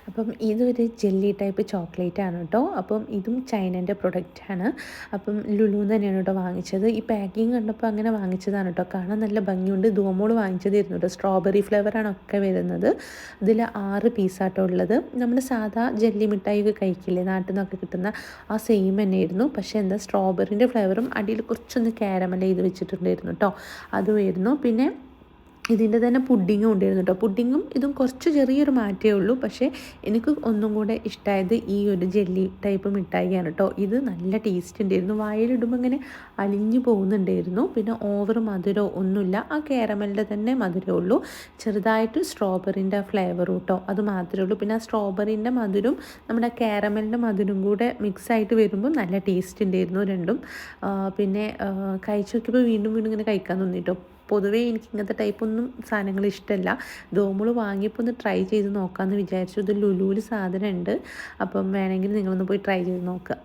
അപ്പം ഇതൊരു jelly type chocolate ആണ് കേട്ടോ. അപ്പം ഇതും ചൈനൻ്റെ പ്രൊഡക്റ്റാണ്. അപ്പം ലുലുന്ന് തന്നെയാണ് കേട്ടോ വാങ്ങിച്ചത്. ഈ പാക്കിങ് കണ്ടപ്പോൾ അങ്ങനെ വാങ്ങിച്ചതാണ് കേട്ടോ. കാണാൻ നല്ല ഭംഗിയുണ്ട്. ധൂമോള് വാങ്ങിച്ചതായിരുന്നു കേട്ടോ. സ്ട്രോബെറി ഫ്ലേവറാണ് ഒക്കെ വരുന്നത്. ഇതിൽ 6 പീസാട്ടോ ഉള്ളത്. നമ്മൾ സാധാ ജെല്ലി മിഠായി ഒക്കെ കഴിക്കില്ലേ, നാട്ടിൽ നിന്നൊക്കെ കിട്ടുന്ന ആ സെയിം തന്നെയായിരുന്നു. പക്ഷേ എന്താ സ്ട്രോബെറിൻ്റെ ഫ്ലേവറും അടിയിൽ കുറച്ചൊന്ന് കാരമൽ ചെയ്ത് വെച്ചിട്ടുണ്ടായിരുന്നു കേട്ടോ. അതുമായിരുന്നു. പിന്നെ ഇതിൻ്റെ തന്നെ പുഡിങ്ങും ഉണ്ടായിരുന്നു കേട്ടോ. പുഡിങ്ങും ഇതും കുറച്ച് ചെറിയൊരു മാറ്റേ ഉള്ളൂ. പക്ഷേ എനിക്ക് ഒന്നും കൂടെ ഇഷ്ടമായത് ഈ ഒരു ജെല്ലി ടൈപ്പ് മിഠായിയാണ് കേട്ടോ. ഇത് നല്ല ടേസ്റ്റ് ഉണ്ടായിരുന്നു. വായിലിടുമ്പോൾ ഇങ്ങനെ അലിഞ്ഞു പോകുന്നുണ്ടായിരുന്നു. പിന്നെ ഓവർ മധുരമോ ഒന്നുമില്ല. ആ കാരമലിൻ്റെ തന്നെ മധുരമേ ഉള്ളൂ. ചെറുതായിട്ട് സ്ട്രോബെറിൻ്റെ ഫ്ലേവറും കേട്ടോ, അത് മാത്രമേ ഉള്ളൂ. പിന്നെ ആ സ്ട്രോബെറിൻ്റെ മധുരം നമ്മുടെ കാരമലിൻ്റെ മധുരം കൂടെ മിക്സായിട്ട് വരുമ്പോൾ നല്ല ടേസ്റ്റ് ഉണ്ടായിരുന്നു രണ്ടും. പിന്നെ കഴിച്ച് നോക്കിയപ്പോൾ വീണ്ടും വീണ്ടും ഇങ്ങനെ കഴിക്കാൻ തോന്നി കേട്ടോ. പൊതുവേ എനിക്ക് ഇങ്ങനത്തെ ടൈപ്പൊന്നും സാധനങ്ങൾ ഇഷ്ടമല്ല. ധോമുള് വാങ്ങിയപ്പോൾ ഒന്ന് ട്രൈ ചെയ്ത് നോക്കാമെന്ന് വിചാരിച്ചു. ഇത് ലുലുവിൽ സാധനം ഉണ്ട്. അപ്പം വേണമെങ്കിൽ നിങ്ങളൊന്ന് പോയി ട്രൈ ചെയ്ത് നോക്കുക.